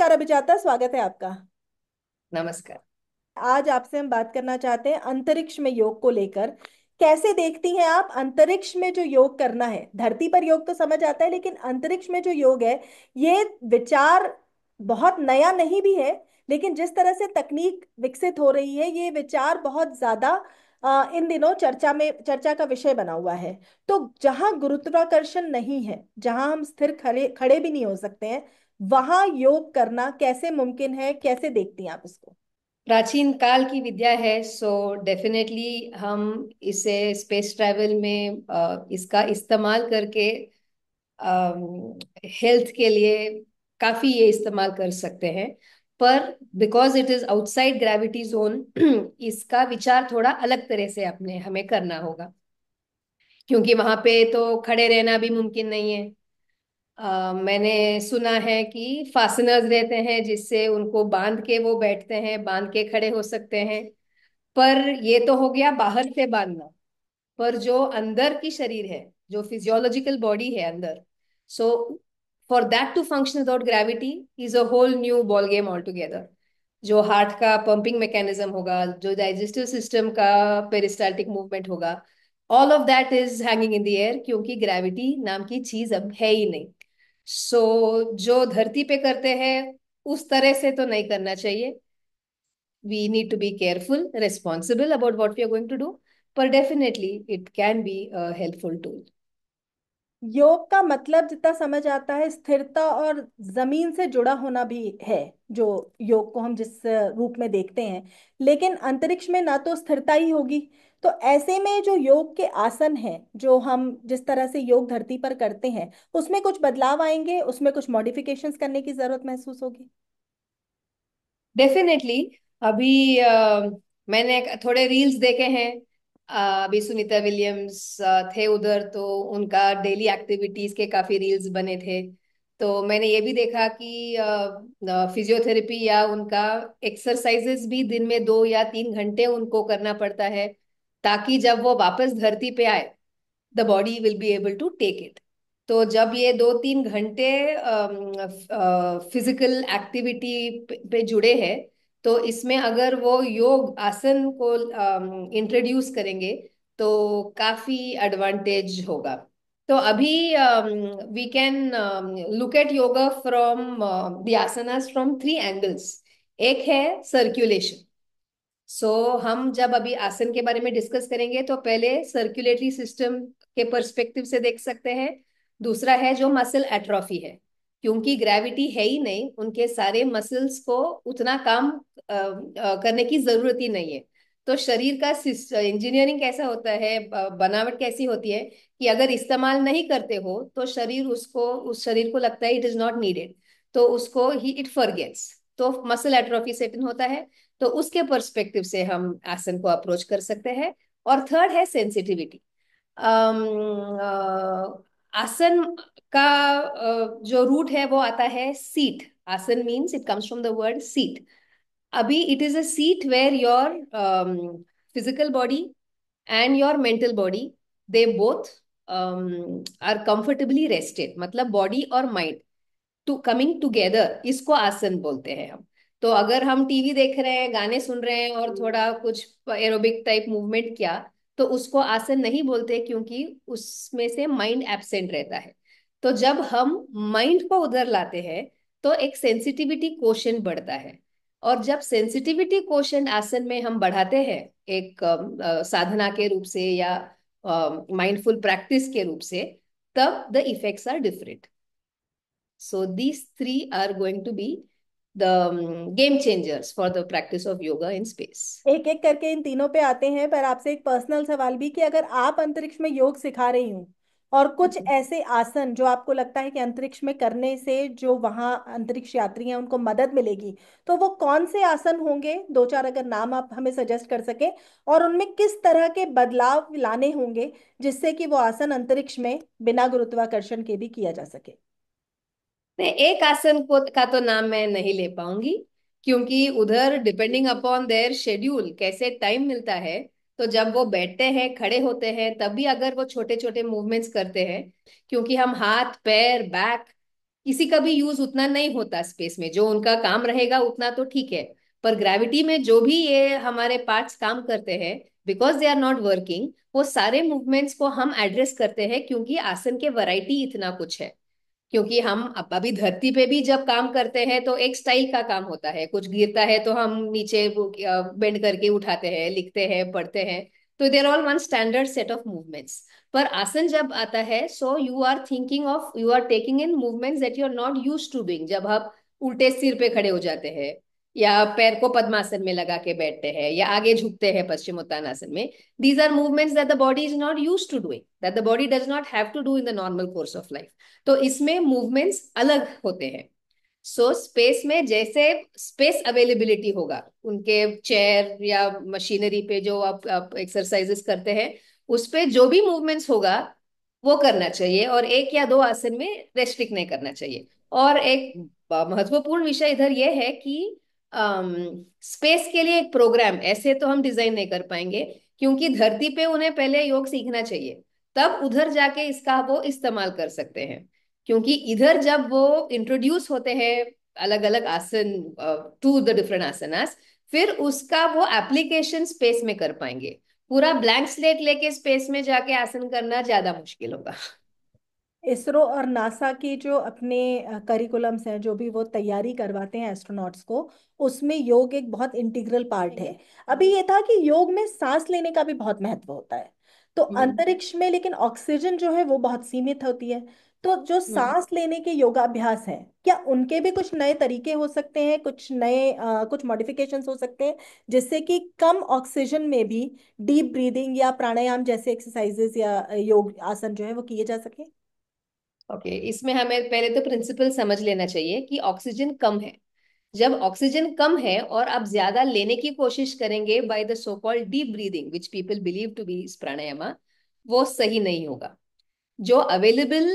नमस्कार अभिजाता, स्वागत है आपका। नमस्कार। आज आपसे हम बात करना चाहते हैं अंतरिक्ष में योग को लेकर। कैसे देखती हैं आप अंतरिक्ष में जो योग करना है? धरती पर योग तो समझ आता है, लेकिन अंतरिक्ष में जो योग है, ये विचार बहुत नया नहीं भी है। लेकिन जिस तरह से तकनीक विकसित हो रही है, ये विचार बहुत ज्यादा इन दिनों चर्चा का विषय बना हुआ है। तो जहां गुरुत्वाकर्षण नहीं है, जहां हम स्थिर खड़े खड़े भी नहीं हो सकते हैं, वहां योग करना कैसे मुमकिन है? कैसे देखती हैं आप इसको? प्राचीन काल की विद्या है, सो डेफिनेटली हम इसे स्पेस ट्रैवल में इसका इस्तेमाल करके हेल्थ के लिए काफी ये इस्तेमाल कर सकते हैं। पर because it is outside gravity zone इसका विचार थोड़ा अलग तरह से अपने हमें करना होगा, क्योंकि वहां पे तो खड़े रहना भी मुमकिन नहीं है। मैंने सुना है कि फासनर्स रहते हैं जिससे उनको बांध के वो बैठते हैं, बांध के खड़े हो सकते हैं। पर ये तो हो गया बाहर से बांधना। पर जो अंदर की शरीर है, जो फिजियोलॉजिकल बॉडी है अंदर, so for that to function without gravity is a whole new ball game all together. जो हार्ट का पंपिंग मैकेनिज्म होगा, जो डाइजेस्टिव सिस्टम का पेरिस्टाल्टिक मूवमेंट होगा, all of that is hanging in the air, क्योंकि gravity नाम की चीज अब है ही नहीं। जो धरती पे करते हैं उस तरह से तो नहीं करना चाहिए। we need to be careful, responsible about what we are going to do, but definitely it can be a helpful tool. योग का मतलब जितना समझ आता है, स्थिरता और जमीन से जुड़ा होना भी है। जो योग को हम जिस रूप में देखते हैं, लेकिन अंतरिक्ष में ना तो स्थिरता ही होगी। तो ऐसे में जो योग के आसन हैं, जो हम जिस तरह से योग धरती पर करते हैं, उसमें कुछ बदलाव आएंगे, उसमें कुछ मॉडिफिकेशंस करने की जरूरत महसूस होगी। डेफिनेटली। अभी मैंने थोड़े रील्स देखे हैं। अभी सुनीता विलियम्स थे उधर, तो उनका डेली एक्टिविटीज के काफी रील्स बने थे। तो मैंने ये भी देखा कि फिजियोथेरेपी या उनका एक्सरसाइजेस भी दिन में 2 या 3 घंटे उनको करना पड़ता है, ताकि जब वो वापस धरती पे आए the body will be able to take it. तो जब ये 2-3 घंटे फिजिकल एक्टिविटी पे जुड़े हैं, तो इसमें अगर वो योग आसन को इंट्रोड्यूस करेंगे तो काफी एडवांटेज होगा। तो अभी we can look at yoga from the asanas from 3 angles. एक है सर्कुलेशन। हम जब अभी आसन के बारे में डिस्कस करेंगे तो पहले सर्कुलेटरी सिस्टम के पर्सपेक्टिव से देख सकते हैं। दूसरा है जो मसल एट्रोफी है, क्योंकि ग्रेविटी है ही नहीं, उनके सारे मसल्स को उतना काम करने की जरूरत ही नहीं है। तो शरीर का इंजीनियरिंग कैसा होता है, बनावट कैसी होती है कि अगर इस्तेमाल नहीं करते हो तो उस शरीर को लगता है इट इज नॉट नीडेड, तो उसको ही इट फॉरगेट्स। तो मसल एट्रोफी सेटन होता है। तो उसके पर्सपेक्टिव से हम आसन को अप्रोच कर सकते हैं। और थर्ड है सेंसिटिविटी। आसन का जो रूट है वो आता है seat. Asana means it comes from the word seat. अभी it is a seat where your physical body and your mental body, they both are comfortably rested, मतलब बॉडी और माइंड टू कमिंग टुगेदर, इसको आसन बोलते हैं हम। तो अगर हम टीवी देख रहे हैं, गाने सुन रहे हैं और थोड़ा कुछ एरोबिक टाइप मूवमेंट किया, तो उसको आसन नहीं बोलते, क्योंकि उसमें से माइंड एब्सेंट रहता है। तो जब हम माइंड को उधर लाते हैं तो एक सेंसिटिविटी कोशेंट बढ़ता है। और जब सेंसिटिविटी कोशेंट आसन में हम बढ़ाते हैं, एक साधना के रूप से या माइंडफुल प्रैक्टिस के रूप से, तब the effects are different. So these three are going to be the game changers for the practice of yoga in space. एक एक करके इन तीनों पे आते हैं, पर आपसे एक पर्सनल सवाल भी कि अगर आप अंतरिक्ष में योग सिखा रही हूँ, और कुछ ऐसे आसन जो आपको लगता है कि अंतरिक्ष में करने से जो वहाँ अंतरिक्ष यात्री हैं उनको मदद मिलेगी, तो वो कौन से आसन होंगे? दो चार अगर नाम आप हमें सजेस्ट कर सकें, और उनमें किस तरह के बदलाव लाने होंगे जिससे कि वो आसन अंतरिक्ष में बिना गुरुत्वाकर्षण के भी किया जा सके। नहीं, एक आसन को का तो नाम मैं नहीं ले पाऊंगी, क्योंकि उधर डिपेंडिंग अपॉन देयर शेड्यूल कैसे टाइम मिलता है। तो जब वो बैठते हैं, खड़े होते हैं, तब भी अगर वो छोटे छोटे मूवमेंट्स करते हैं, क्योंकि हम हाथ पैर बैक किसी का भी यूज उतना नहीं होता स्पेस में, जो उनका काम रहेगा उतना तो ठीक है। पर ग्रेविटी में जो भी ये हमारे पार्ट्स काम करते हैं, because they are not working, वो सारे मूवमेंट्स को हम एड्रेस करते हैं, क्योंकि आसन के वैरायटी इतना कुछ है। क्योंकि हम अब अभी धरती पे भी जब काम करते हैं तो एक स्टाइल का काम होता है, कुछ गिरता है तो हम नीचे वो बेंड करके उठाते हैं, लिखते हैं, पढ़ते हैं। तो there all one standard set of movements. पर आसन जब आता है, so you are thinking of, you are taking in movements that you are not use to doing. जब आप उल्टे सिर पे खड़े हो जाते हैं, या पैर को पद्मासन में लगा के बैठते हैं, या आगे झुकते हैं पश्चिमोत्तानासन में, these are movements that the body is not used to doing, that the body does not have to do in the normal course of life। तो इसमें मूवमेंट्स अलग होते हैं। सो स्पेस में जैसे स्पेस अवेलेबिलिटी होगा, उनके चेयर या मशीनरी पे जो आप एक्सरसाइजेस करते हैं, उस पे जो भी मूवमेंट्स होगा वो करना चाहिए, और एक या दो आसन में रेस्ट्रिक्ट नहीं करना चाहिए। और एक महत्वपूर्ण विषय इधर यह है कि स्पेस के लिए एक प्रोग्राम ऐसे तो हम डिजाइन नहीं कर पाएंगे, क्योंकि धरती पे उन्हें पहले योग सीखना चाहिए, तब उधर जाके इसका वो इस्तेमाल कर सकते हैं। क्योंकि इधर जब वो इंट्रोड्यूस होते हैं अलग अलग आसन टू द डिफरेंट आसनास, फिर उसका वो एप्लीकेशन स्पेस में कर पाएंगे। पूरा ब्लैंक स्लेट लेके स्पेस में जाके आसन करना ज्यादा मुश्किल होगा। इसरो और नासा के जो अपने करिकुलम्स हैं, जो भी वो तैयारी करवाते हैं एस्ट्रोनॉट्स को, उसमें योग एक बहुत इंटीग्रल पार्ट है। अभी ये था कि योग में सांस लेने का भी बहुत महत्व होता है। तो हम्म। अंतरिक्ष में लेकिन ऑक्सीजन जो है वो बहुत सीमित होती है। तो जो हम्म। सांस लेने के योगाभ्यास हैं, क्या उनके भी कुछ नए तरीके हो सकते हैं, कुछ नए कुछ मॉडिफिकेशंस हो सकते हैं, जिससे कि कम ऑक्सीजन में भी डीप ब्रीदिंग या प्राणायाम जैसे एक्सरसाइजेस या योग आसन जो है वो किए जा सके? ओके, इसमें हमें पहले तो प्रिंसिपल समझ लेना चाहिए कि ऑक्सीजन कम है। जब ऑक्सीजन कम है और आप ज्यादा लेने की कोशिश करेंगे by the so called deep breathing which people believe to be pranayama, वो सही नहीं होगा। जो अवेलेबल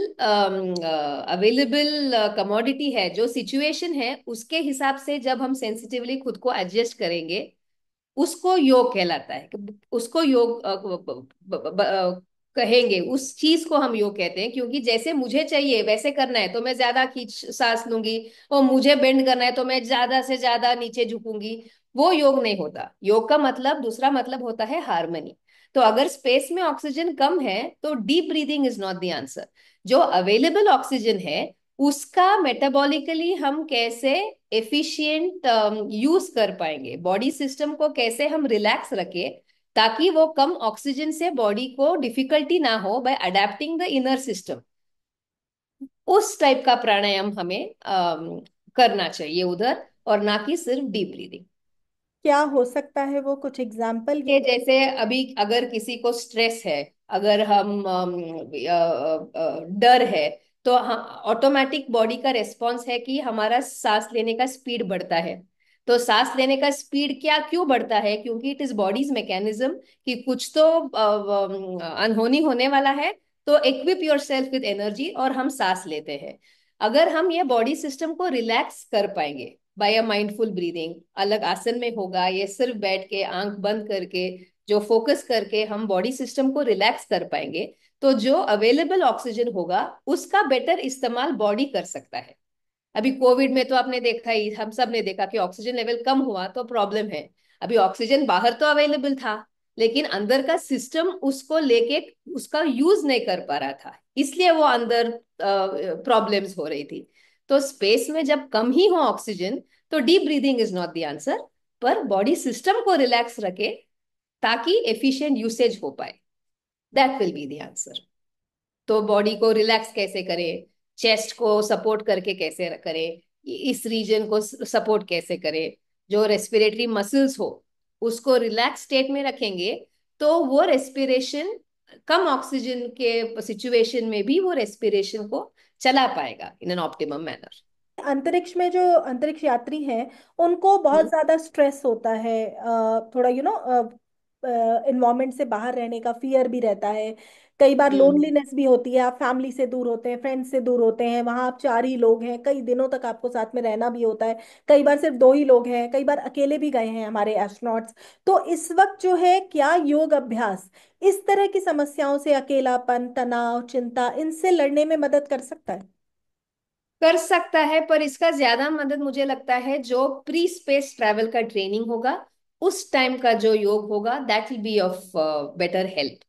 अवेलेबल कमोडिटी है, जो सिचुएशन है, उसके हिसाब से जब हम सेंसिटिवली खुद को एडजस्ट करेंगे, उसको योग कहलाता है। उसको योग कहेंगे, उस चीज को हम योग कहते हैं। क्योंकि जैसे मुझे चाहिए वैसे करना है तो मैं ज्यादा खींच सांस लूंगी, और मुझे बेंड करना है तो मैं ज्यादा से ज्यादा नीचे झुकूंगी। वो योग नहीं होता। योग का मतलब, दूसरा मतलब होता है हार्मनी। तो अगर स्पेस में ऑक्सीजन कम है तो deep breathing is not the answer. जो अवेलेबल ऑक्सीजन है उसका मेटाबॉलिकली हम कैसे एफिशिएंट यूज कर पाएंगे, बॉडी सिस्टम को कैसे हम रिलैक्स रखें, ताकि वो कम ऑक्सीजन से बॉडी को डिफिकल्टी ना हो by adapting the inner system, उस टाइप का प्राणायाम हमें करना चाहिए उधर, और ना कि सिर्फ डीप ब्रीदिंग। क्या हो सकता है वो, कुछ एग्जाम्पल के ये? जैसे अभी अगर किसी को स्ट्रेस है, अगर हम डर है, तो ऑटोमेटिक बॉडी का रेस्पॉन्स है कि हमारा सांस लेने का स्पीड बढ़ता है। तो सांस लेने का स्पीड क्या क्यों बढ़ता है? क्योंकि इट इज बॉडीज मैकेनिज्म कि कुछ तो अनहोनी होने वाला है। तो equip your self with energy और हम सांस लेते हैं। अगर हम ये बॉडी सिस्टम को रिलैक्स कर पाएंगे बाय अ माइंडफुल ब्रीदिंग, अलग आसन में होगा, ये सिर्फ बैठ के आंख बंद करके जो फोकस करके हम बॉडी सिस्टम को रिलैक्स कर पाएंगे, तो जो अवेलेबल ऑक्सीजन होगा उसका बेटर इस्तेमाल बॉडी कर सकता है। अभी कोविड में तो आपने देखा ही, हम सब ने देखा कि ऑक्सीजन लेवल कम हुआ तो प्रॉब्लम है। अभी ऑक्सीजन बाहर तो अवेलेबल था, लेकिन अंदर का सिस्टम उसको लेके उसका यूज नहीं कर पा रहा था, इसलिए वो अंदर प्रॉब्लम्स हो रही थी। तो स्पेस में जब कम ही हो ऑक्सीजन, तो deep breathing is not the answer, पर बॉडी सिस्टम को रिलैक्स रखे ताकि एफिशिएंट यूसेज हो पाए, that will be the answer. तो बॉडी को रिलैक्स कैसे करें, चेस्ट को सपोर्ट करके कैसे करें, इस रीजन को सपोर्ट कैसे करें, जो रेस्पिरेटरी मसल्स हो उसको रिलैक्स स्टेट में रखेंगे, तो वो रेस्पिरेशन कम ऑक्सीजन के सिचुएशन में भी वो रेस्पिरेशन को चला पाएगा इन एन ऑप्टिमम मैनर। अंतरिक्ष में जो अंतरिक्ष यात्री हैं, उनको बहुत ज्यादा स्ट्रेस होता है, थोड़ा इन्वायरमेंट से बाहर रहने का फियर भी रहता है। कई बार हम्म। लोनलीनेस भी होती है, आप फैमिली से दूर होते हैं, फ्रेंड्स से दूर होते हैं, वहां आप चार ही लोग हैं, कई दिनों तक आपको साथ में रहना भी होता है। कई बार सिर्फ दो ही लोग हैं, कई बार अकेले भी गए हैं हमारे एस्ट्रोनॉट्स। तो इस वक्त जो है, क्या योग अभ्यास इस तरह की समस्याओं से, अकेलापन, तनाव, चिंता, इनसे लड़ने में मदद कर सकता है? कर सकता है, पर इसका ज्यादा मदद मुझे लगता है जो प्री स्पेस ट्रैवल का ट्रेनिंग होगा, उस टाइम का जो योग होगा, that will be of better help.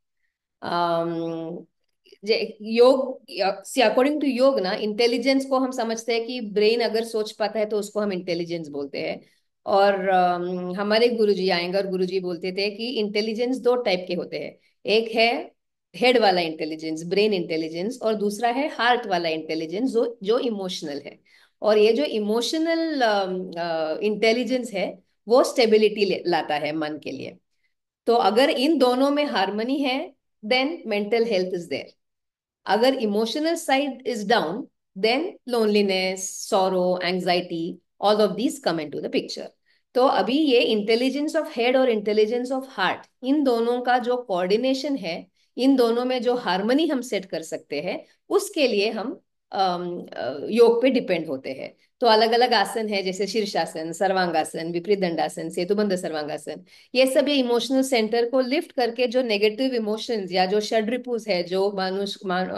योग अकॉर्डिंग टू योग ना, इंटेलिजेंस को हम समझते हैं कि ब्रेन अगर सोच पाता है तो उसको हम इंटेलिजेंस बोलते हैं। और हमारे गुरुजी आयंगर गुरुजी बोलते थे कि इंटेलिजेंस दो टाइप के होते हैं। एक है हेड वाला इंटेलिजेंस, ब्रेन इंटेलिजेंस, और दूसरा है हार्ट वाला इंटेलिजेंस, जो जो इमोशनल है। और ये जो इमोशनल इंटेलिजेंस है, वो स्टेबिलिटी लाता है मन के लिए। तो अगर इन दोनों में हार्मनी है, then mental health is there. अगर emotional side is down, then loneliness, sorrow, anxiety, all of these come into the picture. तो अभी ये इंटेलिजेंस ऑफ हेड और इंटेलिजेंस ऑफ हार्ट, इन दोनों का जो कोऑर्डिनेशन है, इन दोनों में जो हार्मनी हम सेट कर सकते हैं, उसके लिए हम योग पे डिपेंड होते हैं। तो अलग अलग आसन है, जैसे शीर्षासन, सर्वांगासन, विपरीत दंडासन, सेतुबंध सर्वांगासन। ये सब ये इमोशनल सेंटर को लिफ्ट करके जो नेगेटिव इमोशंस या जो षड्रिपुस है, जो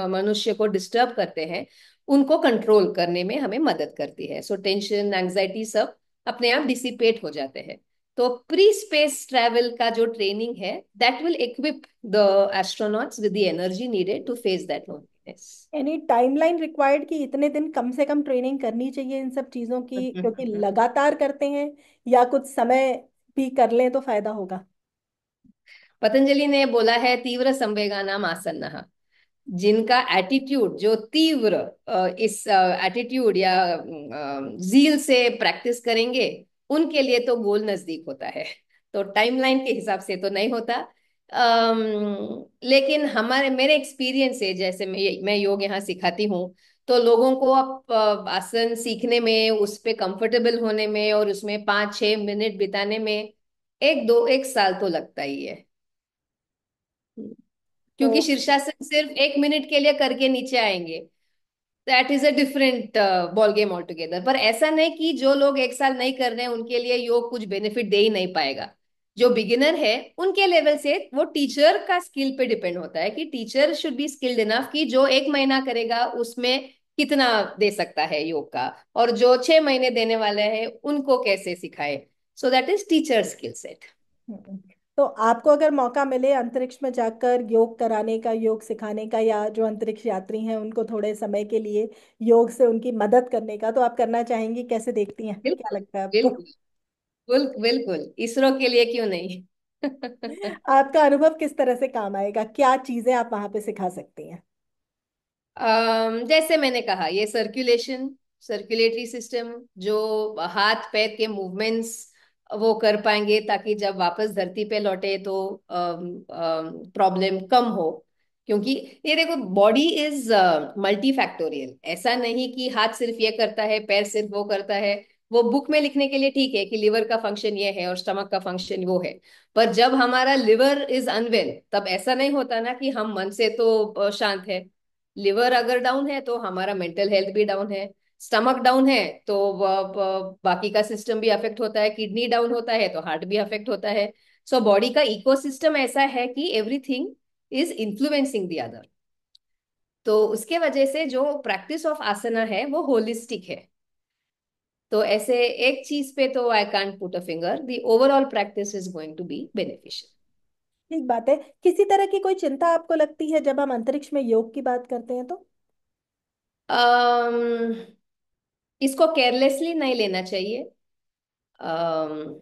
मनुष्य को डिस्टर्ब करते हैं, उनको कंट्रोल करने में हमें मदद करती है। सो टेंशन, एंजाइटी सब अपने आप डिसिपेट हो जाते हैं। तो प्री स्पेस ट्रैवल का जो ट्रेनिंग है, that will equip the astronauts with the energy needed to face that loneliness. Any timeline required कि इतने दिन कम से कम ट्रेनिंग करनी चाहिए इन सब चीजों की, क्योंकि लगातार करते हैं, या कुछ समय भी कर लें तो फायदा होगा? पतंजलि ने बोला है, तीव्र संवेगानाम आसन्नः। जिनका एटीट्यूड जो तीव्र, इस एटीट्यूड या जील से प्रैक्टिस करेंगे, उनके लिए तो गोल नजदीक होता है। तो टाइमलाइन के हिसाब से तो नहीं होता। लेकिन हमारे मेरे एक्सपीरियंस से, जैसे मैं योग यहाँ सिखाती हूँ, तो लोगों को अब आसन सीखने में, उस पे कंफर्टेबल होने में, और उसमें 5-6 मिनट बिताने में 1 साल तो लगता ही है। क्योंकि तो शीर्षासन सिर्फ 1 मिनट के लिए करके नीचे आएंगे, that is a different ball game all together. पर ऐसा नहीं कि जो लोग 1 साल नहीं कर रहे हैं उनके लिए योग कुछ बेनिफिट दे ही नहीं पाएगा। जो बिगिनर है उनके लेवल से, वो टीचर का स्किल पे डिपेंड होता है कि teacher should be skilled enough कि जो 1 महीना करेगा उसमें कितना दे सकता है योग का, और जो 6 महीने देने वाले हैं उनको कैसे सिखाए। So that is teacher skill set. Hmm, तो आपको अगर मौका मिले अंतरिक्ष में जाकर योग कराने का, योग सिखाने का, या जो अंतरिक्ष यात्री हैं उनको थोड़े समय के लिए योग से उनकी मदद करने का, तो आप करना चाहेंगी? कैसे देखती हैं, क्या बिल्कुल, लगता है आपको? बिल्कुल, बिल्कुल, इसरो के लिए क्यों नहीं। आपका अनुभव किस तरह से काम आएगा? क्या चीजें आप वहां पे सिखा सकती हैं? जैसे मैंने कहा, ये सर्कुलेशन, सर्कुलेटरी सिस्टम, जो हाथ पैर के मूवमेंट्स वो कर पाएंगे, ताकि जब वापस धरती पे लौटे तो प्रॉब्लम कम हो। क्योंकि ये देखो, बॉडी इज मल्टी फैक्टोरियल। ऐसा नहीं कि हाथ सिर्फ ये करता है, पैर सिर्फ वो करता है। वो बुक में लिखने के लिए ठीक है कि लिवर का फंक्शन ये है और स्टमक का फंक्शन वो है। पर जब हमारा लिवर इज अनवेल, तब ऐसा नहीं होता ना कि हम मन से तो शांत है। लिवर अगर डाउन है तो हमारा मेंटल हेल्थ भी डाउन है। स्टमक डाउन है तो बाकी का सिस्टम भी अफेक्ट होता है। किडनी डाउन होता है तो हार्ट भी अफेक्ट होता है। सो बॉडी का इकोसिस्टम ऐसा है कि everything is influencing the other. तो उसके वजह से जो प्रैक्टिस ऑफ आसना है वो होलिस्टिक है। तो ऐसे एक चीज पे तो I can't put a finger, the overall practice is going to be beneficial. ठीक बात है। किसी तरह की कोई चिंता आपको लगती है जब हम अंतरिक्ष में योग की बात करते हैं तो? इसको केयरलेसली नहीं लेना चाहिए। um,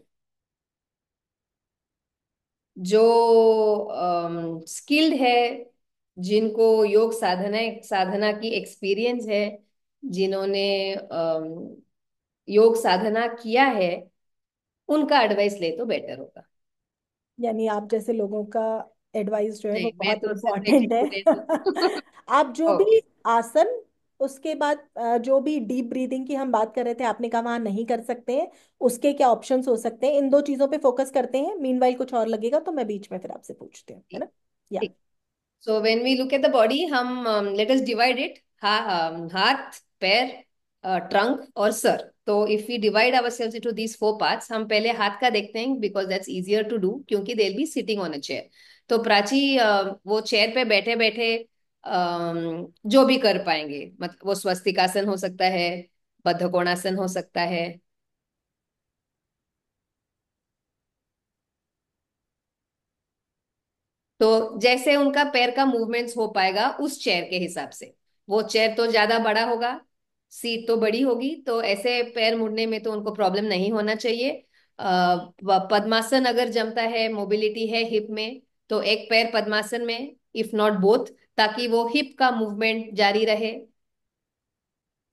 जो स्किल्ड है, जिनको योग साधना साधना की एक्सपीरियंस है, जिन्होंने योग साधना किया है, उनका एडवाइस ले तो बेटर होगा। यानी आप जैसे लोगों का एडवाइस जो है वो नहीं, मैं बहुत तो सिर्फ एक इम्पोर्टेंट स्टूडेंट है। हूँ। आप जो भी ओके। आसन, उसके बाद जो भी डीप ब्रीदिंग की हम बात कर रहे थे, आपने कहा वहां नहीं कर सकते हैं, उसके क्या ऑप्शंस हो सकते हैं, इन दो चीजों पे फोकस करते हैं। मीनवाइल कुछ और लगेगा तो मैं बीच में फिर आपसे पूछती हूँ, है ना? या ठीक। So when we look at the body, हम let us divide it, हाथ, पैर, ट्रंक और सर। तो if we divide ourselves into these 4 parts, हम पहले हाथ का देखते हैं, because that's easier to do, क्योंकि they'll be sitting on a chair। तो प्राची वो चेयर पे बैठे बैठे जो भी कर पाएंगे, मतलब वो स्वस्तिकासन हो सकता है, बद्धकोणासन हो सकता है। तो जैसे उनका पैर का मूवमेंट्स हो पाएगा उस चेयर के हिसाब से, वो चेयर तो ज्यादा बड़ा होगा, सीट तो बड़ी होगी, तो ऐसे पैर मुड़ने में तो उनको प्रॉब्लम नहीं होना चाहिए। पद्मासन अगर जमता है, मोबिलिटी है हिप में, तो एक पैर पद्मासन में, इफ नॉट बोथ, ताकि वो हिप का मूवमेंट जारी रहे।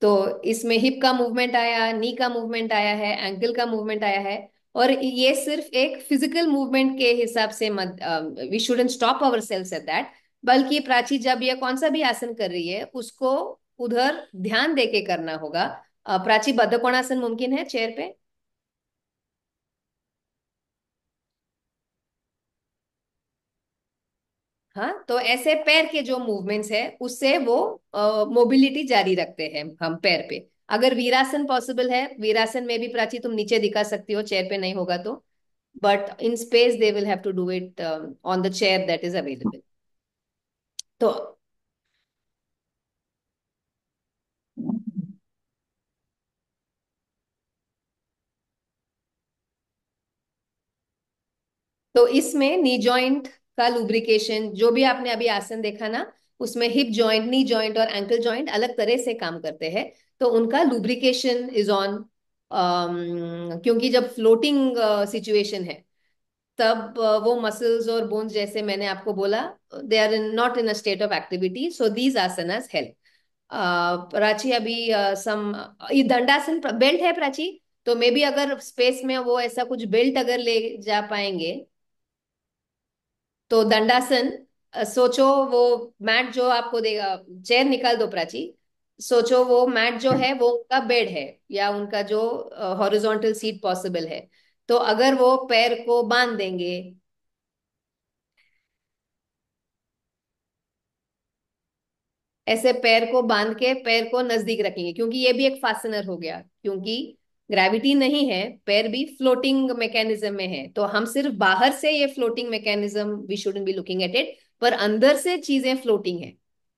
तो इसमें हिप का मूवमेंट आया, नी का मूवमेंट आया है, एंकल का मूवमेंट आया है। और ये सिर्फ एक फिजिकल मूवमेंट के हिसाब से मत, we shouldn't stop our sails at that. बल्कि प्राची जब ये कौन सा भी आसन कर रही है उसको उधर ध्यान दे के करना होगा। प्राची, बद्ध कोणासन मुमकिन है चेयर पे? हाँ, तो ऐसे पैर के जो मूवमेंट्स है उससे वो मोबिलिटी जारी रखते हैं हम पैर पे। अगर वीरासन पॉसिबल है, वीरासन में भी प्राची तुम नीचे दिखा सकती हो, चेयर पे नहीं होगा तो, but in space they will have to do it on the chair that is available. तो तो इसमें नी जॉइंट का लुब्रिकेशन, जो भी आपने अभी आसन देखा ना, उसमें हिप जॉइंट, नी जॉइंट और एंकल जॉइंट अलग तरह से काम करते हैं। तो उनका लुब्रिकेशन इज ऑन, क्योंकि जब फ्लोटिंग सिचुएशन है तब वो मसल्स और बोन्स, जैसे मैंने आपको बोला, they are in not in a state of activity, so these asanas help. Prachi अभी सम, ये दंडासन बेल्ट है प्राची, तो मे बी अगर स्पेस में वो ऐसा कुछ बेल्ट अगर ले जा पाएंगे तो दंडासन, सोचो वो मैट जो आपको देगा, चेयर निकाल दो प्राची, सोचो वो मैट जो है वो उनका बेड है, या उनका जो हॉरिजॉन्टल सीट पॉसिबल है। तो अगर वो पैर को बांध देंगे, ऐसे पैर को बांध के पैर को नजदीक रखेंगे, क्योंकि ये भी एक फास्टनर हो गया, क्योंकि ग्रेविटी नहीं है, पैर भी फ्लोटिंग मैकेनिज्म में है। तो हम सिर्फ बाहर से ये floating mechanism, we shouldn't be looking at it, पर अंदर से चीजें फ्लोटिंग है।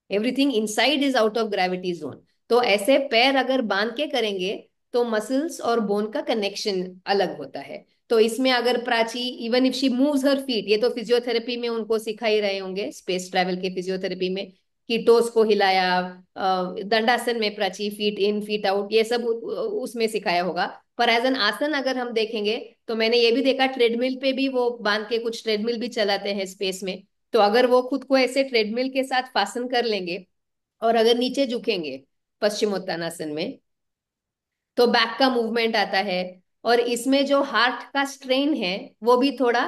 Everything inside is out of gravity zone. तो ऐसे पैर अगर बांध के करेंगे तो मसल्स और बोन का कनेक्शन अलग होता है। तो इसमें अगर Prachi, even if she moves her feet, ये तो फिजियोथेरेपी में उनको सिखा ही रहे होंगे, स्पेस ट्रैवल के फिजियोथेरेपी में, कि टोस को हिलाया, दंडासन में Prachi feet in feet out, ये सब उसमें सिखाया होगा। पर एज एन आसन अगर हम देखेंगे, तो मैंने ये भी देखा ट्रेडमिल पे भी वो बांध के, कुछ ट्रेडमिल भी चलाते हैं स्पेस में। तो अगर वो खुद को ऐसे ट्रेडमिल के साथ फासन कर लेंगे और अगर नीचे झुकेंगे पश्चिमोत्तानासन में, तो बैक का मूवमेंट आता है। और इसमें जो हार्ट का स्ट्रेन है वो भी थोड़ा,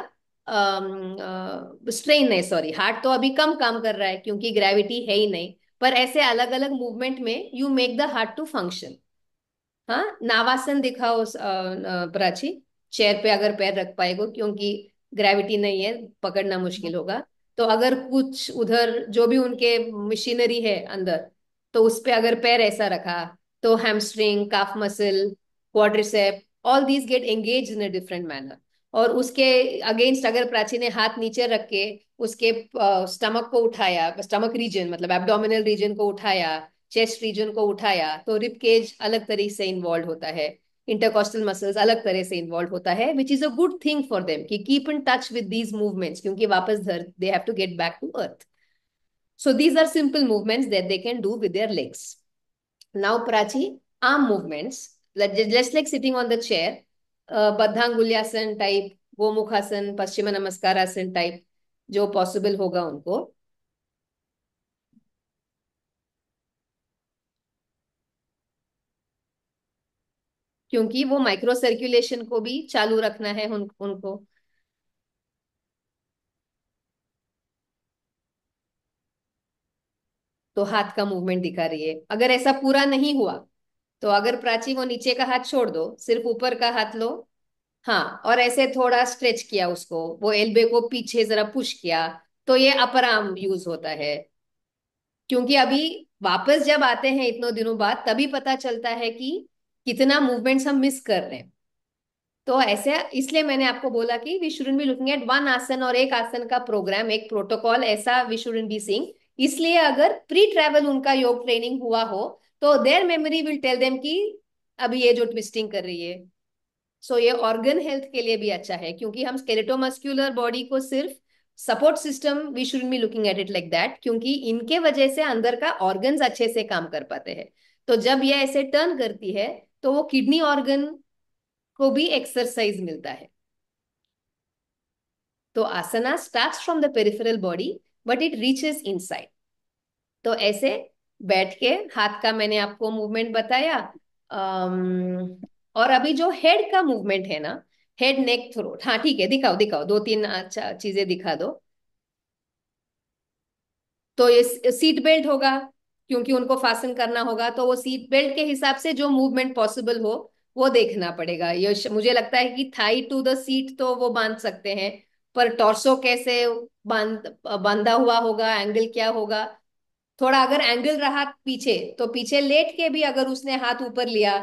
स्ट्रेन है, सॉरी, हार्ट तो अभी कम काम कर रहा है क्योंकि ग्रेविटी है ही नहीं। पर ऐसे अलग अलग मूवमेंट में you make the heart to function. हाँ, नावासन दिखाओ प्राची, चेयर पे अगर पैर रख पाएगो, क्योंकि ग्रेविटी नहीं है, पकड़ना मुश्किल होगा। तो अगर कुछ उधर जो भी उनके मशीनरी है अंदर, तो उस पे अगर पैर ऐसा रखा, तो hamstring, calf muscle, quadricep, all these gate engage in a different manner. और उसके अगेंस्ट अगर प्राची ने हाथ नीचे रख के उसके स्टमक को उठाया, स्टमक रीजन मतलब एब्डोमिनल रीजन को उठाया, चेस्ट रीजन को उठाया, तो रिब केज अलग तरह से इन्वॉल्व होता है, इंटरकॉस्टल मसल्स अलग तरह से इन्वॉल्व होता है, which is a good thing for them कि keep in touch with these movements, क्योंकि वापस धर they have to get back to earth. So these are simple movements that they can do with their legs. Now Prachi, arm movements, just like sitting on the chair, Baddhanguliyasana type, Gomukhasana, Paschim Namaskarasana type, जो possible होगा उनको। क्योंकि वो micro circulation को भी चालू रखना है उनको। तो हाथ का मूवमेंट दिखा रही है। अगर ऐसा पूरा नहीं हुआ, तो अगर प्राची वो नीचे का हाथ छोड़ दो, सिर्फ ऊपर का हाथ लो। हाँ, और ऐसे थोड़ा स्ट्रेच किया उसको, वो एल्बे को पीछे जरा पुश किया, तो ये अपर आर्म यूज होता है। क्योंकि अभी वापस जब आते हैं इतनों दिनों बाद, तभी पता चलता है कि कितना मूवमेंट्स हम मिस कर रहे हैं। तो ऐसे इसलिए मैंने आपको बोला कि we shouldn't be looking at one asana और एक आसन का प्रोग्राम, एक प्रोटोकॉल, ऐसा वी शुडंट बी सीइंग इसलिए अगर प्री ट्रैवल उनका योग ट्रेनिंग हुआ हो तो their memory will tell them कि अभी ये जो ट्विस्टिंग कर रही है। सो ये ऑर्गन हेल्थ के लिए भी अच्छा है, क्योंकि हम स्केलेटोमस्क्यूलर बॉडी को सिर्फ support system, we should be looking at it like that, क्योंकि इनके वजह से अंदर का ऑर्गन्स अच्छे से काम कर पाते हैं। तो जब ये ऐसे टर्न करती है तो वो किडनी ऑर्गन को भी एक्सरसाइज मिलता है। तो asana starts from the peripheral body but it reaches inside. तो ऐसे बैठ के हाथ का मैंने आपको मूवमेंट बताया। और अभी जो हेड का मूवमेंट है ना, हेड नेक थ्रोट, हाँ ठीक है, दिखाओ दिखाओ, दो तीन अच्छा चीजें दिखा दो। तो ये सीट बेल्ट होगा, क्योंकि उनको फासन करना होगा, तो वो सीट बेल्ट के हिसाब से जो मूवमेंट पॉसिबल हो वो देखना पड़ेगा। ये मुझे लगता है कि थाई टू द सीट तो वो बांध सकते हैं, पर टॉर्सो कैसे बांधा हुआ होगा, एंगल क्या होगा। थोड़ा अगर एंगल रहा पीछे, तो पीछे लेट के भी अगर उसने हाथ ऊपर लिया,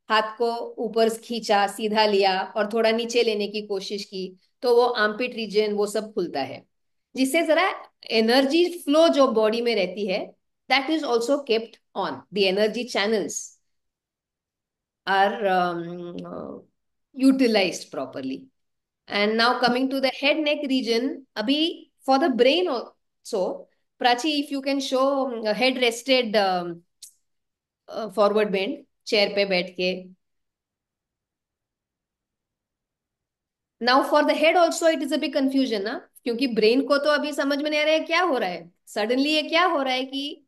हाथ को ऊपर खींचा, सीधा लिया और थोड़ा नीचे लेने की कोशिश की, तो वो आर्मपिट रीजन वो सब खुलता है, जिससे जरा एनर्जी फ्लो जो बॉडी में रहती है, that is also kept on, the energy channels are utilised properly. And now coming to the head neck region, abhi for the brain also, Prachi, if you can show a head rested forward bend, chair पे बैठ के। Now for the head also it is a big confusion ना, क्योंकि brain को तो अभी समझ में नहीं आ रहा है क्या हो रहा है, सडनली ये क्या हो रहा है कि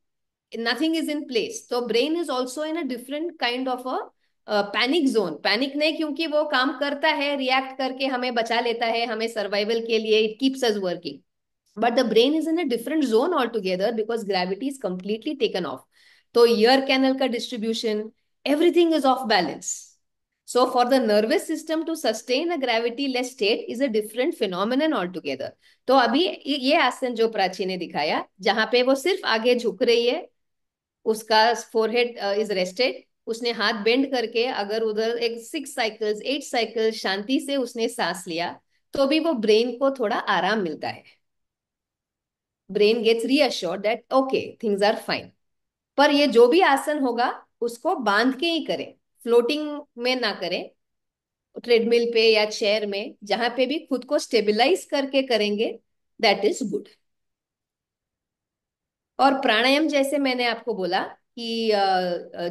नथिंग इज इन प्लेस। तो brain is also in a different kind of a panic zone. Panic नहीं, क्योंकि वो काम करता है, रिएक्ट करके हमें बचा लेता है, हमें सर्वाइवल के लिए it keeps us working, but the brain is in a different zone altogether because gravity is completely taken off. So ear canal ka distribution, everything is off balance. So for the nervous system to sustain a gravity less state is a different phenomenon altogether. तो अभी ये आसन जो प्राची ने दिखाया, जहां पे वो सिर्फ आगे झुक रही है, उसका फोरहेड इज रेस्टेड, उसने हाथ बेंड करके अगर उधर एक 6 साइकिल्स 8 साइकिल्स शांति से उसने सांस लिया, तो भी वो ब्रेन को थोड़ा आराम मिलता है, brain gets reassured that okay things are fine. पर ये जो भी आसन होगा उसको बांध के ही करें, फ्लोटिंग में ना करें, ट्रेडमिल पे या चेयर में, जहां पे भी खुद को स्टेबलाइज करके करेंगे, दैट इज गुड। और प्राणायाम जैसे मैंने आपको बोला कि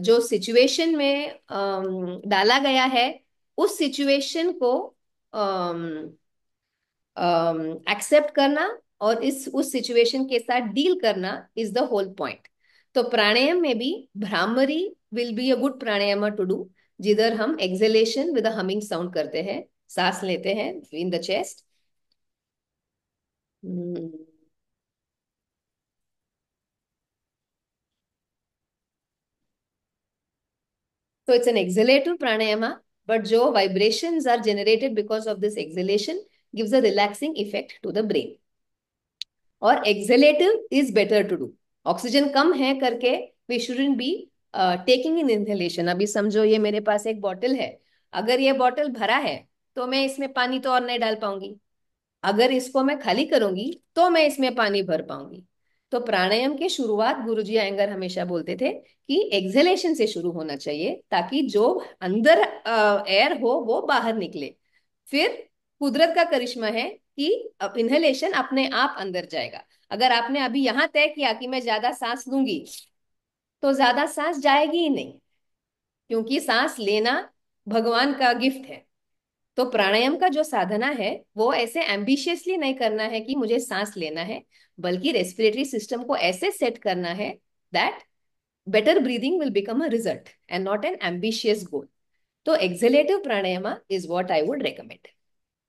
जो सिचुएशन में डाला गया है, उस सिचुएशन को एक्सेप्ट करना और इस उस सिचुएशन के साथ डील करना इज द होल पॉइंट। तो प्राणायाम में भी Bhramari will be a good pranayama to do, जिधर हम exhalation with a humming sound करते हैं, सांस लेते हैं इन द चेस्ट। तो it's an exhalative pranayama, but जो vibrations are generated because of this exhalation gives a relaxing effect to the brain. और exhalative is better to do, oxygen कम है करके we shouldn't be taking in inhalation. अभी समझो ये मेरे पास एक बॉटल है, अगर ये बॉटल भरा है तो मैं इसमें पानी तो और नहीं डाल पाऊंगी, अगर इसको मैं खाली करूंगी तो मैं इसमें पानी भर पाऊंगी। तो प्राणायाम के शुरुआत गुरुजी अयंगर हमेशा बोलते थे कि एक्सहेलेशन से शुरू होना चाहिए, ताकि जो अंदर एयर हो वो बाहर निकले। फिर कुदरत का करिश्मा है कि इनहेलेशन अपने आप अंदर जाएगा। अगर आपने अभी यहां तय किया कि मैं ज्यादा सांस लूंगी, तो ज्यादा सांस जाएगी ही नहीं, क्योंकि सांस लेना भगवान का गिफ्ट है। तो प्राणायाम का जो साधना है वो ऐसे एम्बिशियसली नहीं करना है कि मुझे सांस लेना है, बल्कि रेस्पिरेटरी सिस्टम को ऐसे सेट करना है that better breathing will become a result and not an ambitious goal. तो exhalative pranayama is what I would recommend.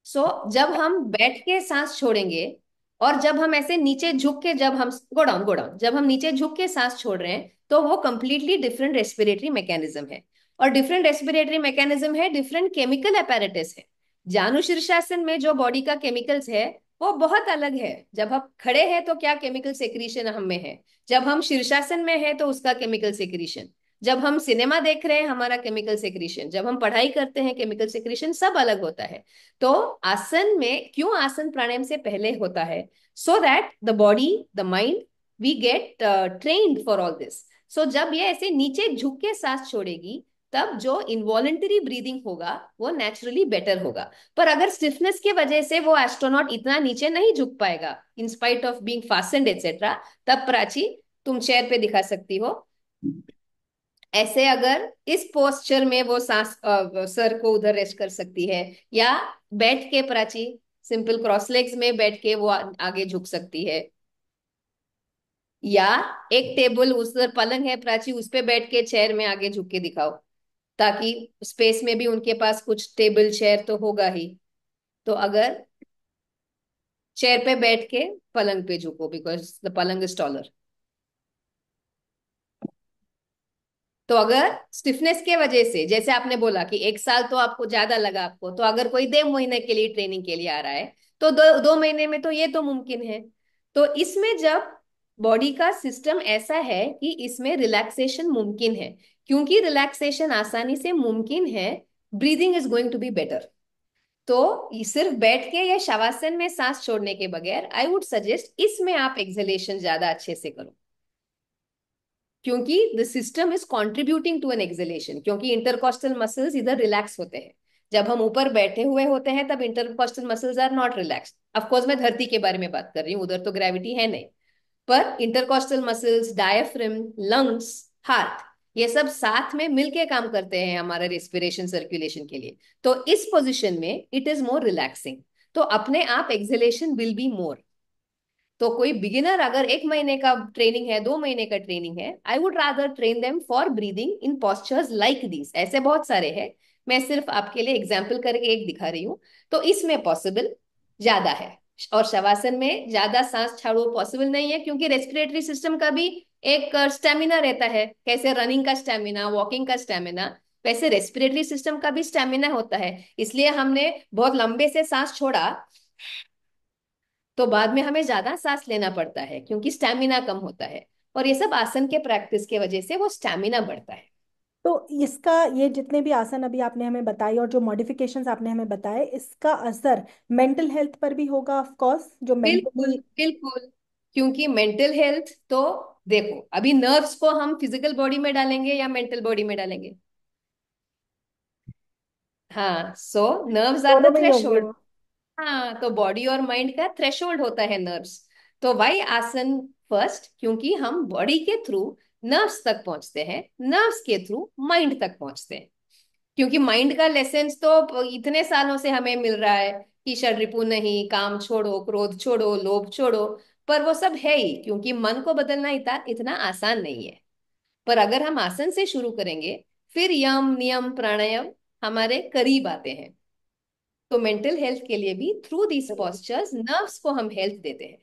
So जब हम बैठ के सांस छोड़ेंगे, और जब हम ऐसे नीचे झुक के, जब हम गो डाउन, जब हम नीचे झुक के सांस छोड़ रहे हैं, तो वो कंप्लीटली डिफरेंट रेस्पिरेटरी मैकेनिज्म है। और डिफरेंट रेस्पिरेटरी मैकेनिज्म है, डिफरेंट केमिकल apparatus है। जानु शीर्षासन में जो बॉडी का केमिकल्स है वो बहुत अलग है। जब हम खड़े हैं तो क्या केमिकल सेक्रीशन हम में है, जब हम शीर्षासन में है तो उसका केमिकल सेक्रीशन, जब हम सिनेमा देख रहे हैं हमारा केमिकल सेक्रीशन, जब हम पढ़ाई करते हैं केमिकल सेक्रीशन सब अलग होता है। तो आसन में क्यों आसन प्राणायाम से पहले होता है, so that the body, the mind we get trained for all this. So जब ये ऐसे नीचे झुक के सांस छोड़ेगी, तब जो इनवॉलेंटरी ब्रीदिंग होगा वो नेचुरली बेटर होगा। पर अगर स्टिफनेस की वजह से वो एस्ट्रोनॉट इतना नीचे नहीं झुक पाएगा, in spite of being fastened etcetera, तब प्राची तुम चेयर पे दिखा सकती हो। ऐसे अगर इस पोस्चर में वो सांस सर को उधर रेस्ट कर सकती है, या बैठ के प्राची सिंपल क्रॉस लेग्स में बैठ के वो आगे झुक सकती है, या एक टेबल उधर पलंग है प्राची, उस पे बैठ के चेयर में आगे झुक के दिखाओ, ताकि स्पेस में भी उनके पास कुछ टेबल चेयर तो होगा ही। तो अगर चेयर पे बैठ के पलंग पे झुको, बिकॉज द पलंग इज टॉलर। तो अगर स्टिफनेस के वजह से, जैसे आपने बोला कि 1 साल तो आपको ज्यादा लगा आपको, तो अगर कोई 1.5 महीने के लिए ट्रेनिंग के लिए आ रहा है, तो 2 महीने में तो ये तो मुमकिन है। तो इसमें जब बॉडी का सिस्टम ऐसा है कि इसमें रिलैक्सेशन मुमकिन है, क्योंकि रिलैक्सेशन आसानी से मुमकिन है, breathing is going to be better. तो सिर्फ बैठ के या शवासन में सांस छोड़ने के बगैर आई वुड सजेस्ट इसमें आप एक्सहेलेशन ज्यादा अच्छे से करो, क्योंकि the system is contributing to an exhalation, क्योंकि इंटरकॉस्टल मसल्स इधर रिलैक्स होते हैं। जब हम ऊपर बैठे हुए होते हैं तब intercostal muscles are not relax. Of course मैं धरती के बारे में बात कर रही हूँ, उधर तो ग्रेविटी है नहीं। पर intercostal muscles, diaphragm, lungs, heart, ये सब साथ में मिलके काम करते हैं हमारे रेस्पिरेशन सर्कुलेशन के लिए। तो इस पोजिशन में इट इज मोर रिलैक्सिंग, तो अपने आप एक्सहेलेशन विल बी मोर। तो कोई बिगिनर अगर 1 महीने का ट्रेनिंग है, 2 महीने का ट्रेनिंग है, I would rather train them for breathing in postures like this. ऐसे बहुत सारे हैं, मैं सिर्फ आपके लिए एग्जाम्पल करके एक दिखा रही हूँ। तो इसमें पॉसिबल ज्यादा है, और शवासन में ज्यादा सांस छाड़ो पॉसिबल नहीं है, क्योंकि रेस्पिरेटरी सिस्टम का भी एक स्टेमिना रहता है। कैसे रनिंग का स्टेमिना, वॉकिंग का स्टेमिना, वैसे रेस्पिरेटरी सिस्टम का भी स्टेमिना होता है। इसलिए हमने बहुत लंबे से सांस छोड़ा तो बाद में हमें ज्यादा सांस लेना पड़ता है, क्योंकि स्टैमिना कम होता है। और ये सब आसन के प्रैक्टिस के वजह से वो स्टैमिना बढ़ता है। तो इसका, ये जितने भी आसन अभी आपने हमें बताई और जो मॉडिफिकेशंस आपने हमें बताए, इसका असर मेंटल हेल्थ पर भी होगा ऑफ कोर्स, जो बिल्कुल मेंटली। बिल्कुल, क्योंकि मेंटल हेल्थ तो देखो, अभी नर्व्स को हम फिजिकल बॉडी में डालेंगे या मेंटल बॉडी में डालेंगे? हाँ, सो नर्व्स आर दोनों द में ही होंगे थ्रेशोल्ड। वो। हाँ, तो बॉडी और माइंड का थ्रेशोल्ड होता है नर्व्स। तो वाई आसन फर्स्ट, क्योंकि हम बॉडी के थ्रू नर्व्स तक पहुंचते हैं, नर्व्स के थ्रू माइंड तक पहुंचते हैं। क्योंकि माइंड का लेसन्स तो इतने सालों से हमें मिल रहा है कि षड्रिपु नहीं, काम छोड़ो, क्रोध छोड़ो, लोभ छोड़ो, पर वो सब है ही, क्योंकि मन को बदलना इतना इतना आसान नहीं है। पर अगर हम आसन से शुरू करेंगे, फिर यम नियम प्राणायाम हमारे करीब आते हैं। तो मेंटल हेल्थ के लिए भी थ्रू दीज जरूर। पॉस्चर्स नर्व्स को हम हेल्थ देते हैं।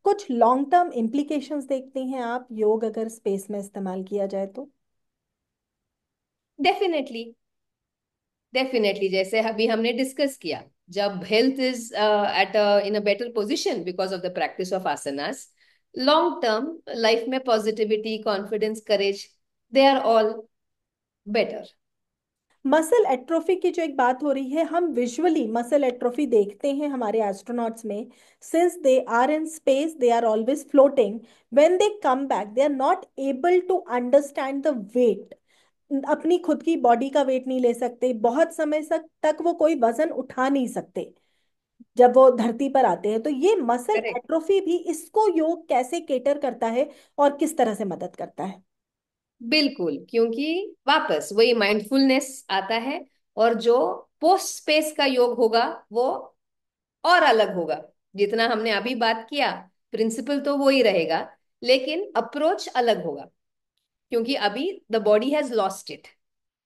कुछ लॉन्ग टर्म इम्प्लीकेशंस देखती हैं आप, योग अगर स्पेस में इस्तेमाल किया जाए तो? डेफिनेटली, डेफिनेटली, जैसे अभी हमने डिस्कस किया, जब health is at in a better position because of the practice of asanas, long term life में positivity, confidence, courage, they are all better. Muscle atrophy की जो एक बात हो रही है, हम विजुअली मसल एट्रोफी देखते हैं हमारे एस्ट्रोनॉट्स में। Since they are in space, they are always floating. When they come back, they are not able to understand the weight. अपनी खुद की बॉडी का वेट नहीं ले सकते, बहुत समय तक वो कोई वजन उठा नहीं सकते जब वो धरती पर आते हैं। तो ये मसल करेक्ट, एट्रोफी भी, इसको योग कैसे केटर करता है और किस तरह से मदद करता है? बिल्कुल, क्योंकि वापस वही माइंडफुलनेस आता है। और जो पोस्ट स्पेस का योग होगा वो और अलग होगा। जितना हमने अभी बात किया, प्रिंसिपल तो वो ही रहेगा, लेकिन अप्रोच अलग होगा। क्योंकि अभी the body has lost it.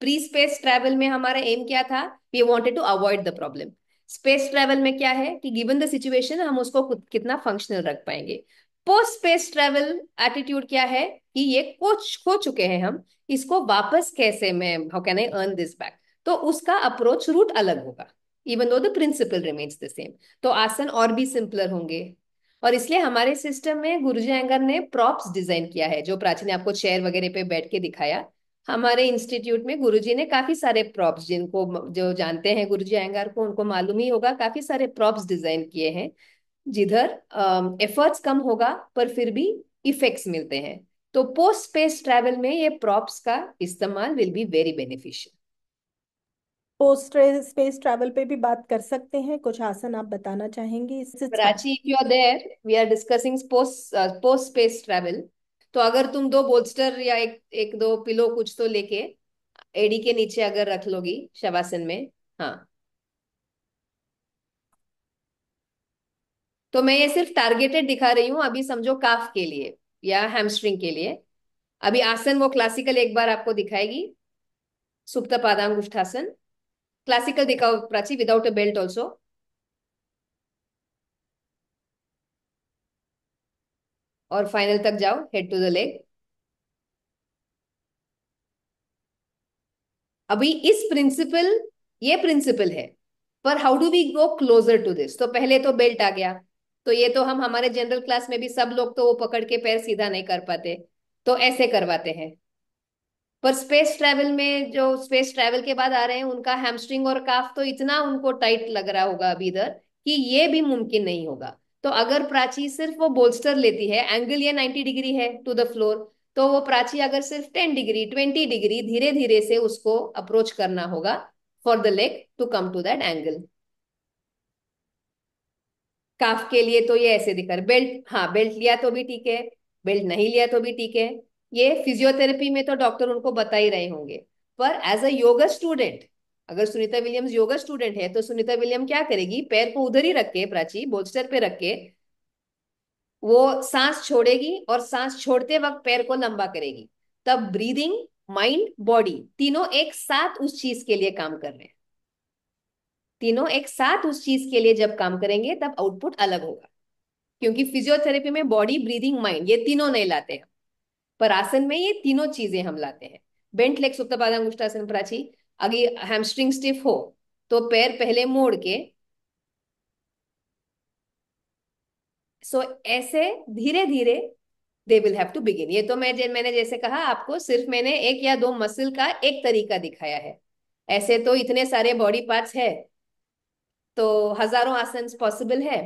Pre space travel में हमारा एम क्या था? We wanted to avoid the problem. Space travel में क्या है कि गिवन द सिचुएशन हम उसको कितना फंक्शनल रख पाएंगे। पोस्ट स्पेस ट्रैवल एटीट्यूड क्या है कि ये कोच खो चुके हैं हम, इसको वापस कैसे, मैं how can I earn this back? तो उसका अप्रोच रूट अलग होगा, even though the principle remains the same. तो आसन और भी सिंपलर होंगे। और इसलिए हमारे सिस्टम में गुरुजी अयंगार ने प्रॉप्स डिजाइन किया है, जो प्राची ने आपको चेयर वगैरह पे बैठ के दिखाया। हमारे इंस्टीट्यूट में गुरुजी ने काफी सारे प्रॉप्स, जिनको जो जानते हैं गुरुजी अयंगार को उनको मालूम ही होगा, काफी सारे प्रॉप्स डिजाइन किए हैं, जिधर एफर्ट्स कम होगा पर फिर भी इफेक्ट्स मिलते हैं। तो पोस्ट स्पेस ट्रैवल में ये प्रॉप्स का इस्तेमाल will be very beneficial. Post space travel पे भी बात कर सकते हैं, कुछ आसन आप बताना चाहेंगे? It's fine. Prachi, if you are there, we are discussing post space travel. तो अगर तुम दो बोल्स्टर या एक एक दो पिलो कुछ तो लेके एडी के नीचे अगर रख लोगी शवासन में। हाँ, तो मैं ये सिर्फ टारगेटेड दिखा रही हूँ अभी, समझो काफ के लिए या हैमस्ट्रिंग के लिए। अभी आसन वो क्लासिकल एक बार आपको दिखाएगी, सुप्त पादांगुष्ठासन। क्लासिकल दिखाओ Prachi, without a belt also. और फाइनल तक जाओ, हेड टू द लेग। अभी इस प्रिंसिपल, ये प्रिंसिपल है, पर how do we go closer to this? तो पहले तो बेल्ट आ गया, तो ये तो हम हमारे जनरल क्लास में भी सब लोग तो वो पकड़ के पैर सीधा नहीं कर पाते, तो ऐसे करवाते हैं। पर स्पेस ट्रैवल में जो स्पेस ट्रैवल के बाद आ रहे हैं, उनका हैमस्ट्रिंग और काफ तो इतना उनको टाइट लग रहा होगा अभी इधर, कि ये भी मुमकिन नहीं होगा। तो अगर प्राची सिर्फ वो बोल्स्टर लेती है, एंगल ये 90 डिग्री है टू द फ्लोर, तो वो प्राची अगर सिर्फ 10 डिग्री 20 डिग्री धीरे धीरे से उसको अप्रोच करना होगा for the leg to come to that angle. Calf के लिए तो ये ऐसे दिखा रहा बेल्ट, हाँ बेल्ट लिया तो भी ठीक है, बेल्ट नहीं लिया तो भी ठीक है। ये फिजियोथेरेपी में तो डॉक्टर उनको बता ही रहे होंगे। पर एज अ योगा स्टूडेंट, अगर सुनीता विलियम्स योगा स्टूडेंट है, तो सुनीता विलियम क्या करेगी? पैर को उधर ही रख के, प्राची बोल्स्टर पे रख के वो सांस छोड़ेगी, और सांस छोड़ते वक्त पैर को लंबा करेगी। तब ब्रीदिंग, माइंड, बॉडी तीनों एक साथ उस चीज के लिए काम कर रहे हैं। तीनों एक साथ उस चीज के लिए जब काम करेंगे तब आउटपुट अलग होगा। क्योंकि फिजियोथेरेपी में बॉडी, ब्रीदिंग, माइंड ये तीनों नहीं लाते हैं, पर आसन में ये तीनों चीजें हम लाते हैं। बेंट लेग सुप्त पादांगुष्ठासन प्राची। आगे हैमस्ट्रिंग स्टिफ हो तो पैर पहले मोड़ के, सो ऐसे धीरे धीरे they will have to begin. ये तो मैंने जैसे कहा आपको, सिर्फ मैंने एक या दो मसल का एक तरीका दिखाया है। ऐसे तो इतने सारे बॉडी पार्ट्स है, तो हजारों आसन पॉसिबल है।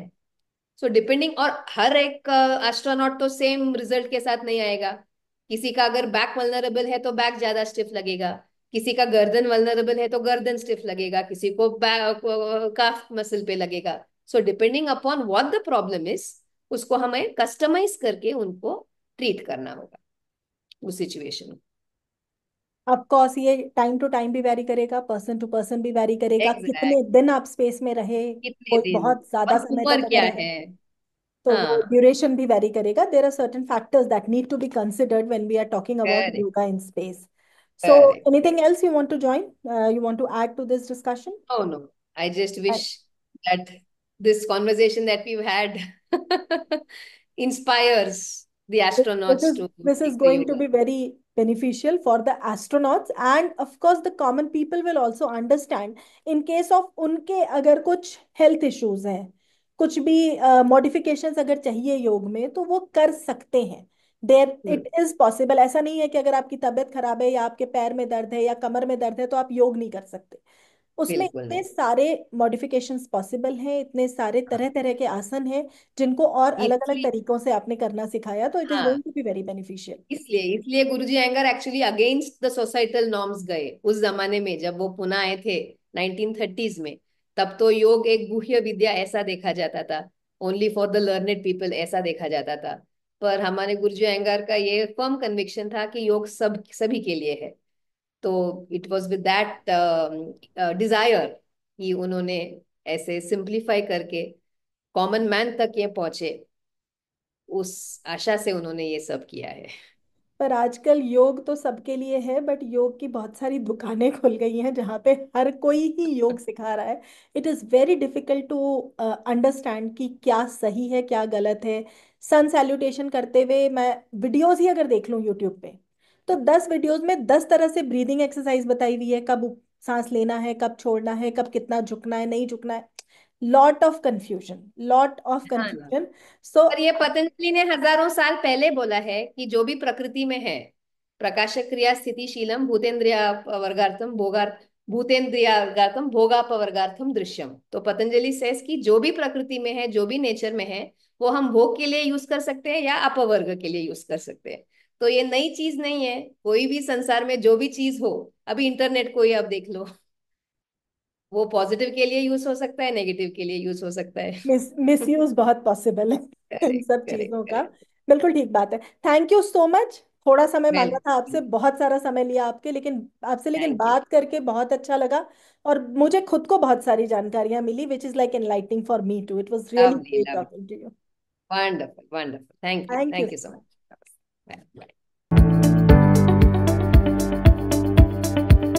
सो डिपेंडिंग, और हर एक एस्ट्रोनॉट तो सेम रिजल्ट के साथ नहीं आएगा। किसी का अगर बैक वल्नरेबल है तो बैक ज्यादा स्टिफ लगेगा, किसी का गर्दन वल्नरेबल है तो गर्दन स्टिफ लगेगा, किसी को बैक काफ मसल पे लगेगा। So depending upon what the problem is, उसको हमें कस्टमाइज करके उनको ट्रीट करना होगा उस सिचुएशन। ऑफ कोर्स ये टाइम टू टाइम भी वैरी करेगा, पर्सन टू पर्सन भी वैरी करेगा, कितने एग्जैक्ट, दिन आप स्पेस में रहे। कितने कोई दिन बहुत ज्यादा और समय उम्र तक क्या अगर है है। तो वो हाँ, ड्यूरेशन भी वैरी करेगा। There are certain factors that need to be considered when we are talking about correct, yoga in space. So correct. Anything else you want to join, you want to add to this discussion? Oh no, I just wish that this conversation that we've had inspires the this this astronauts is to this is take the going to yoga. be very beneficial for the astronauts, and of course the common people will also understand in case of उनके अगर कुछ health issues हैं, कुछ भी modifications अगर चाहिए योग में, तो वो कर सकते हैं। देर हम्म, इट इज पॉसिबल। ऐसा नहीं है कि अगर आपकी तबीयत खराब है या आपके पैर में दर्द है या कमर में दर्द है तो आप योग नहीं कर सकते। उसमें बिल्कुल इतने नहीं। सारे मॉडिफिकेशंस पॉसिबल हैं, इतने सारे हाँ, तरह तरह के आसन हैं जिनको और अलग अलग इसलिए, तरीकों से आपने करना सिखाया, तो इट इज हाँ, going to be very beneficial. इसलिए इसलिए Guruji Iyengar actually against the societal norms गए उस जमाने में जब वो पुणे आए थे 1930s में। तब तो योग एक गुह्य विद्या ऐसा देखा जाता था, only for the learned people ऐसा देखा जाता था। पर हमारे गुरुजी अयंगार का ये फर्म कन्विक्शन था कि योग सब सभी के लिए है। तो it was with that desire कि उन्होंने ऐसे सिंप्लीफाई करके कॉमन मैन तक ये पहुंचे, उस आशा से उन्होंने ये सब किया है। पर आजकल योग तो सबके लिए है, बट योग की बहुत सारी दुकानें खुल गई हैं जहाँ पे हर कोई ही योग सिखा रहा है। It is very difficult to understand कि क्या सही है क्या गलत है। सन सैल्यूटेशन करते हुए मैं वीडियोस ही अगर देख लूँ यूट्यूब पे, तो 10 वीडियोस में 10 तरह से ब्रीदिंग एक्सरसाइज बताई हुई है, कब सांस लेना है, कब छोड़ना है, कब कितना झुकना है, नहीं झुकना है। Lot of confusion, lot of हाँ ना, कंफ्यूजन। सो पर ये पतंजलि ने हजारों साल पहले बोला है कि जो भी प्रकृति में है, प्रकाश क्रिया स्थितिशीलम भूतेन्द्रिया वर्गार्थम भोगार्थ, भूतेन्द्रियागार्थम भोगापवर्गार्थम दृश्यम। तो पतंजलि सेस कि जो भी प्रकृति में है, जो भी नेचर में है, वो हम भोग के लिए यूज कर सकते हैं या अपवर्ग के लिए यूज कर सकते हैं। तो ये नई चीज नहीं है, कोई भी संसार में जो भी चीज हो, अभी इंटरनेट को ही आप देख लो, वो पॉजिटिव के लिए यूज हो सकता है, नेगेटिव के लिए यूज हो सकता है। मिसयूज बहुत पॉसिबल है इन करेक्ट सब करेक्ट चीजों का। करेक्ट। बिल्कुल ठीक बात है। Thank you so much. थोड़ा समय मांगा था आपसे, वेलकम। बहुत सारा समय लिया आपके, लेकिन थैंक यू। बात करके बहुत अच्छा लगा। और मुझे खुद को बहुत सारी जानकारियां मिली, which is like enlightening for me too. It was really lovely great lovely. Talking to you. Wonderful wonderful, thank you thank you so so much. Much. Bye.